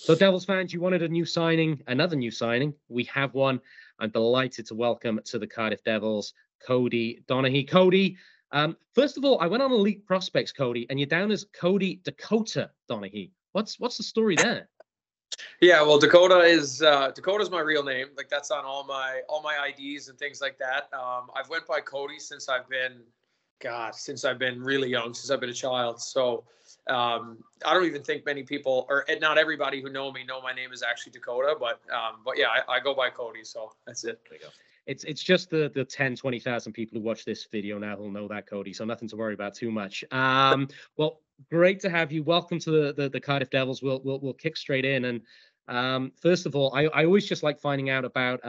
So, Devils fans, you wanted a new signing, another new signing. We have one. I'm delighted to welcome to the Cardiff Devils, Cody Donaghey. Cody, first of all, I went on Elite Prospects, Cody, and you're down as Cody Dakota Donaghey. What's the story there? Yeah, well, Dakota's my real name. Like that's on all my IDs and things like that. I've went by Cody since I've been really young, since I've been a child. So I don't even think many people, or not everybody who know me, know my name is actually Dakota. But yeah, I go by Cody. So that's it. There you go. It's just the 10, 20,000 people who watch this video now who'll know that, Cody. So nothing to worry about too much. Well, great to have you. Welcome to the Cardiff Devils. We'll kick straight in. And first of all, I always just like finding out about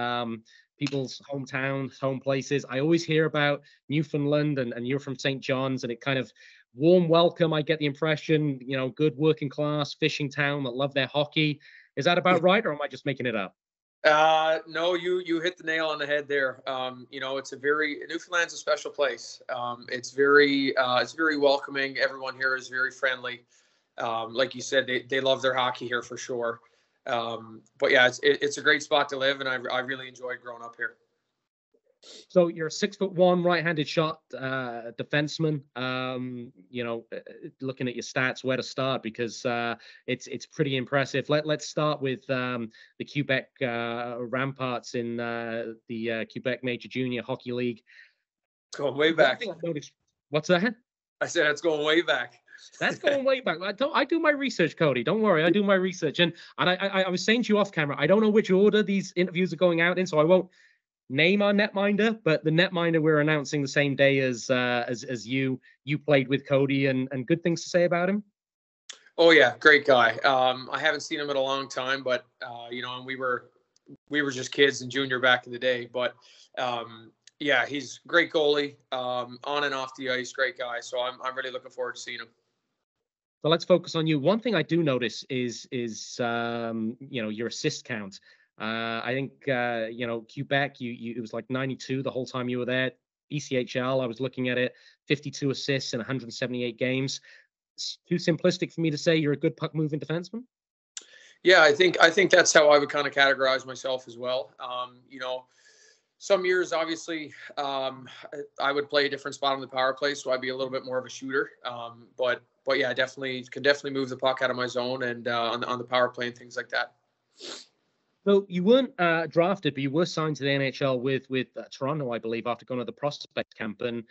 people's hometowns, home places. I always hear about Newfoundland, and you're from St. John's, and it kind of warm welcome. I get the impression, good working class fishing town that love their hockey. Is that about right, or am I just making it up? No, you hit the nail on the head there. Newfoundland's a special place. It's very welcoming. Everyone here is very friendly. Like you said, they love their hockey here for sure. But yeah, it's a great spot to live, and I really enjoyed growing up here. So you're a 6'1" right-handed shot defenseman. Looking at your stats, where to start, because it's pretty impressive. Let's start with the Quebec Ramparts in the Quebec Major Junior Hockey League. It's going way back. What's that? I said it's going way back. That's going way back. I do my research, Cody. Don't worry, I do my research. And I was saying to you off camera, I don't know which order these interviews are going out in, so I won't name our netminder, but the netminder we're announcing the same day as you played with Cody, and good things to say about him. Oh yeah, great guy. I haven't seen him in a long time, but and we were just kids in junior back in the day. But yeah, he's a great goalie, on and off the ice, great guy. So I'm really looking forward to seeing him. So let's focus on you. One thing I do notice is your assist count. I think Quebec, it was like 92 the whole time you were there. ECHL, I was looking at it, 52 assists in 178 games. It's too simplistic for me to say you're a good puck moving defenseman. Yeah, I think that's how I would kind of categorize myself as well. Some years obviously I would play a different spot on the power play, so I'd be a little bit more of a shooter. But yeah, I can definitely move the puck out of my zone and on the power play and things like that. So you weren't drafted, but you were signed to the NHL with Toronto, I believe, after going to the prospect camp. And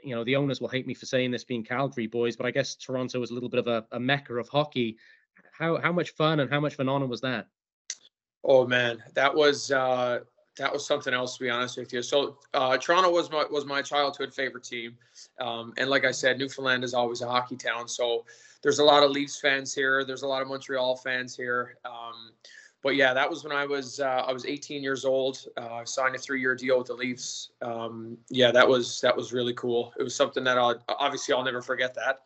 the owners will hate me for saying this, being Calgary boys, but I guess Toronto was a little bit of a mecca of hockey. How much fun and how much of an honor was that? Oh man, that was something else, to be honest with you. So Toronto was my childhood favorite team, and like I said, Newfoundland is always a hockey town. So there's a lot of Leafs fans here. There's a lot of Montreal fans here. But yeah, that was when I was 18 years old. Signed a 3-year deal with the Leafs. Yeah, that was really cool. It was something that I'll never forget that.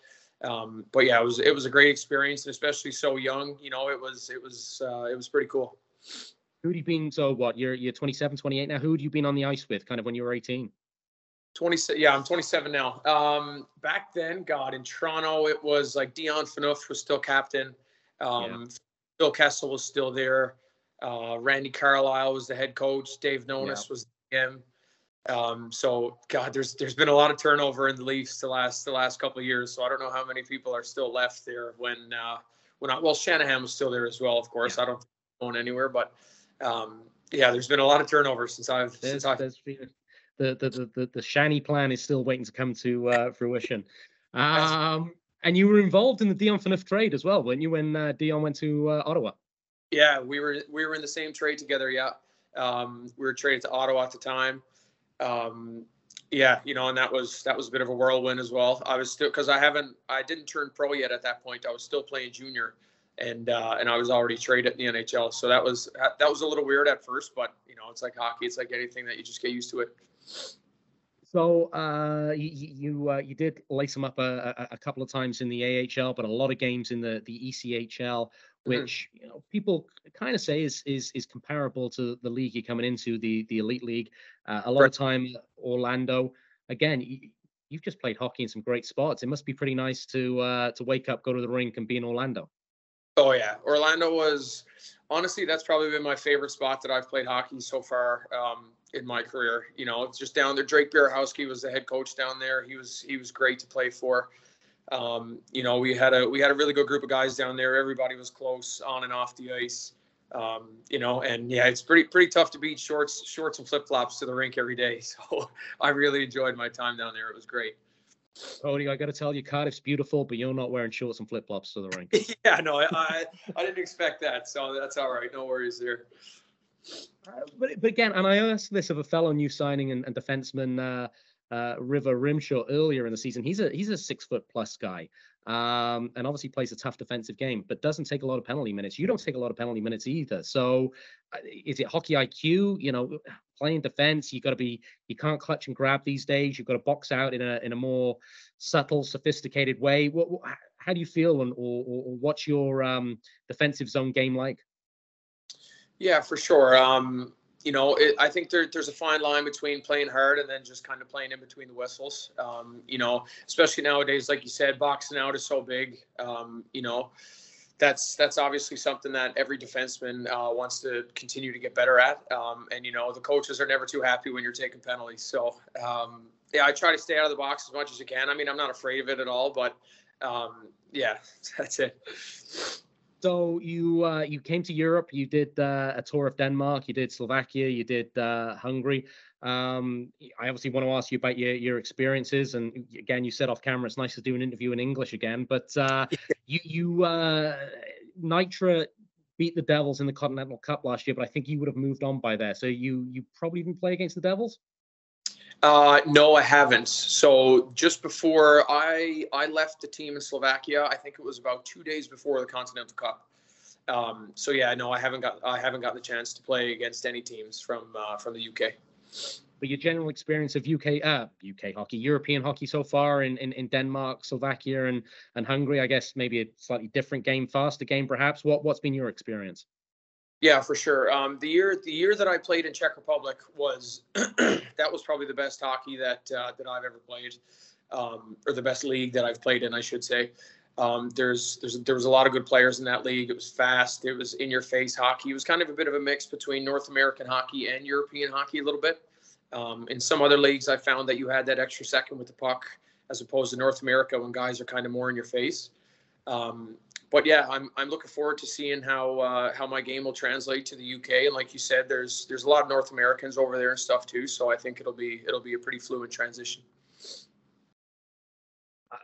But yeah, it was a great experience, and especially so young. It was pretty cool. Who had you been? So what? You're 27, 28 now. Who had you been on the ice with, kind of when you were 18? 27. Yeah, I'm 27 now. Back then, God, in Toronto, it was like Dion Phaneuf was still captain. Bill Kessel was still there. Randy Carlisle was the head coach. Dave Nonis was him. So God, there's been a lot of turnover in the Leafs the last couple of years. So I don't know how many people are still left there when Shanahan was still there as well. Of course, I don't think he's going anywhere, but yeah, there's been a lot of turnover since I've. The Shanny plan is still waiting to come to fruition. And you were involved in the Dion Phaneuf trade as well, weren't you, when Dion went to Ottawa? Yeah, we were in the same trade together. Yeah, we were traded to Ottawa at the time. Yeah, and that was a bit of a whirlwind as well. I was still, because I didn't turn pro yet at that point. I was still playing junior, and I was already traded in the NHL. So that was a little weird at first, but it's like hockey. It's like anything that you just get used to it. So you did lace them up a couple of times in the AHL, but a lot of games in the ECHL, which people kind of say is comparable to the league you're coming into, the Elite League. A lot of time Orlando. Again, you've just played hockey in some great spots. It must be pretty nice to wake up, go to the rink, and be in Orlando. Oh yeah, Orlando was honestly that's probably been my favorite spot that I've played hockey so far in my career. You know, it's just down there. Drake Bierowski was the head coach down there. He was great to play for. You know, we had a really good group of guys down there. Everybody was close on and off the ice. You know, and yeah, it's pretty tough to beat shorts and flip flops to the rink every day. So I really enjoyed my time down there. It was great. Cody, I got to tell you, Cardiff's beautiful, but you're not wearing shorts and flip flops to the rink. Yeah, no, I didn't expect that, so that's all right. No worries there. But again, and I asked this of a fellow new signing and defenseman, River Rimshaw, earlier in the season. He's a 6 foot plus guy, and obviously plays a tough defensive game, but doesn't take a lot of penalty minutes. You don't take a lot of penalty minutes either. So, is it hockey IQ? You know, playing defense, you can't clutch and grab these days. You've got to box out in a more subtle, sophisticated way. How do you feel, or what's your defensive zone game like? Yeah, for sure. You know, I think there's a fine line between playing hard and then just kind of playing in between the whistles. You know, especially nowadays, like you said, boxing out is so big. You know, that's obviously something that every defenseman wants to continue to get better at. And you know, the coaches are never too happy when you're taking penalties. So yeah, I try to stay out of the box as much as you can. I mean, I'm not afraid of it at all, but yeah, that's it. So you came to Europe. You did a tour of Denmark. You did Slovakia. You did Hungary. I obviously want to ask you about your experiences. And again, you said off camera, it's nice to do an interview in English again. But Nitra beat the Devils in the Continental Cup last year, but I think you would have moved on by there. So you probably didn't play against the Devils. No, I haven't. So just before I left the team in Slovakia, I think it was about 2 days before the Continental Cup. So yeah, no, I haven't gotten the chance to play against any teams from the UK. But your general experience of UK hockey, European hockey so far in Denmark, Slovakia, and Hungary, I guess maybe a slightly different game, faster game, perhaps. What's been your experience? Yeah, for sure. The year that I played in Czech Republic was that was probably the best hockey that I've ever played, or the best league that I've played in, I should say. There was a lot of good players in that league. It was fast. It was in your face hockey. It was kind of a bit of a mix between North American hockey and European hockey a little bit. In some other leagues, I found that you had that extra second with the puck, as opposed to North America when guys are kind of more in your face. But yeah, I'm looking forward to seeing how my game will translate to the UK. And like you said, there's a lot of North Americans over there and stuff too. So I think it'll be a pretty fluid transition.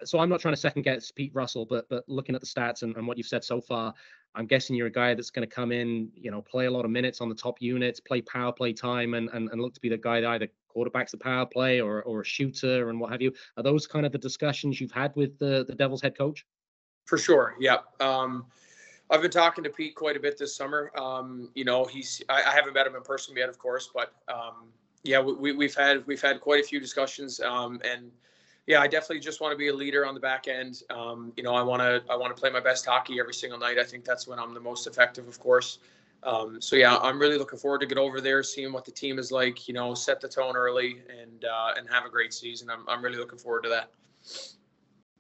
So I'm not trying to second guess Pete Russell, but looking at the stats and what you've said so far, I'm guessing you're a guy that's going to come in, you know, play a lot of minutes on the top units, play power play time, and look to be the guy that either quarterbacks the power play or a shooter and what have you. Are those kind of the discussions you've had with the Devils head coach? For sure, yeah. I've been talking to Pete quite a bit this summer. You know, I haven't met him in person yet, of course, but yeah, we've had quite a few discussions, and yeah, I definitely just want to be a leader on the back end. You know, I want to play my best hockey every single night. I think that's when I'm the most effective, of course. So yeah, I'm really looking forward to get over there, seeing what the team is like. You know, set the tone early and have a great season. I'm really looking forward to that.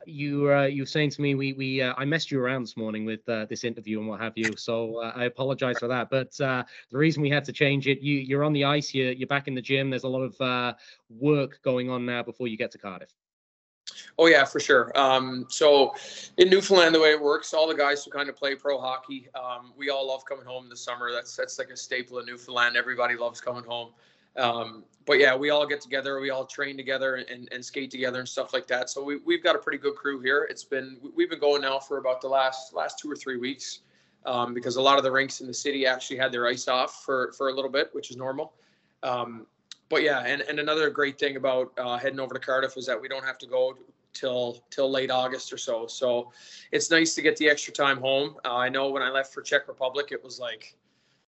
You were saying to me I messed you around this morning with this interview and what have you, so I apologize for that. But the reason we had to change it, you're on the ice, you're back in the gym. There's a lot of work going on now before you get to Cardiff. Oh yeah, for sure. So in Newfoundland, the way it works, all the guys who kind of play pro hockey, we all love coming home in the summer. That's like a staple in Newfoundland. Everybody loves coming home. But yeah, we all get together, we all train together and skate together and stuff like that. So we've got a pretty good crew here. We've been going now for about the last 2 or 3 weeks, because a lot of the rinks in the city actually had their ice off for a little bit, which is normal. But yeah, and another great thing about heading over to Cardiff is that we don't have to go till late August or so. So it's nice to get the extra time home. I know when I left for Czech Republic, it was like,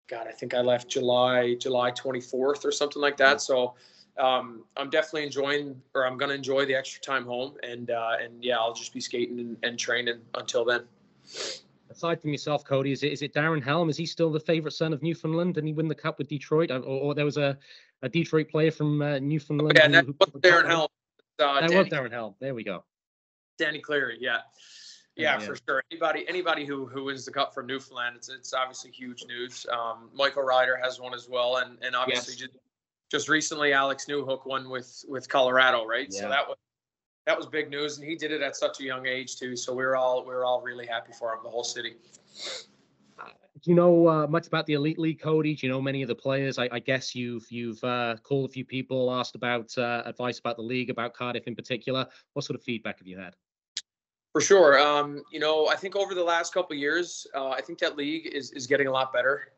God, I think I left July 24th or something like that. So I'm definitely I'm going to enjoy the extra time home. And yeah, I'll just be skating and training until then. Aside from yourself, Cody, is it Darren Helm? Is he still the favorite son of Newfoundland? Didn't he win the cup with Detroit? Or there was a Detroit player from Newfoundland? Yeah, that was Darren Helm. That was Darren Helm. There we go. Danny Cleary, yeah. Yeah, for sure. Anybody who wins the cup from Newfoundland, it's obviously huge news. Michael Ryder has one as well, and obviously just recently Alex Newhook won with Colorado, right? Yeah. So that was big news, and he did it at such a young age too. So we were all really happy for him, the whole city. Do you know much about the Elite League, Cody? Do you know many of the players? I guess you've called a few people, asked about advice about the league, about Cardiff in particular. What sort of feedback have you had? For sure. I think over the last couple of years, I think that league is getting a lot better.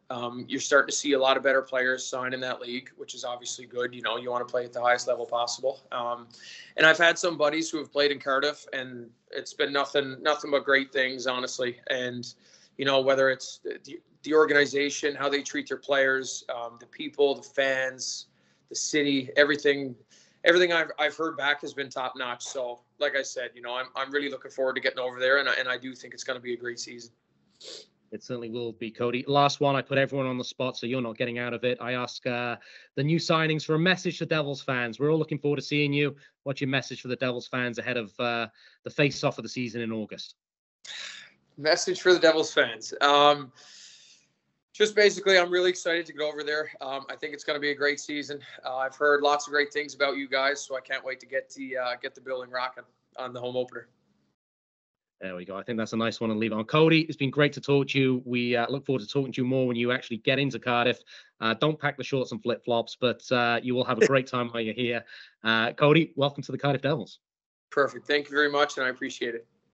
You're starting to see a lot of better players sign in that league, which is obviously good. You want to play at the highest level possible. And I've had some buddies who have played in Cardiff, and it's been nothing but great things, honestly. And, whether it's the organization, how they treat their players, the people, the fans, the city, everything I've heard back has been top notch. So, like I said, I'm really looking forward to getting over there, and I do think it's going to be a great season. It certainly will be, Cody. Last one, I put everyone on the spot, so you're not getting out of it. I ask the new signings for a message to Devils fans. We're all looking forward to seeing you. What's your message for the Devils fans ahead of the face-off of the season in August? Message for the Devils fans. Just basically, I'm really excited to get over there. I think it's going to be a great season. I've heard lots of great things about you guys, so I can't wait to get the building rocking on the home opener. There we go. I think that's a nice one to leave on. Cody, it's been great to talk to you. We look forward to talking to you more when you actually get into Cardiff. Don't pack the shorts and flip-flops, but you will have a great time while you're here. Cody, welcome to the Cardiff Devils. Perfect. Thank you very much, and I appreciate it.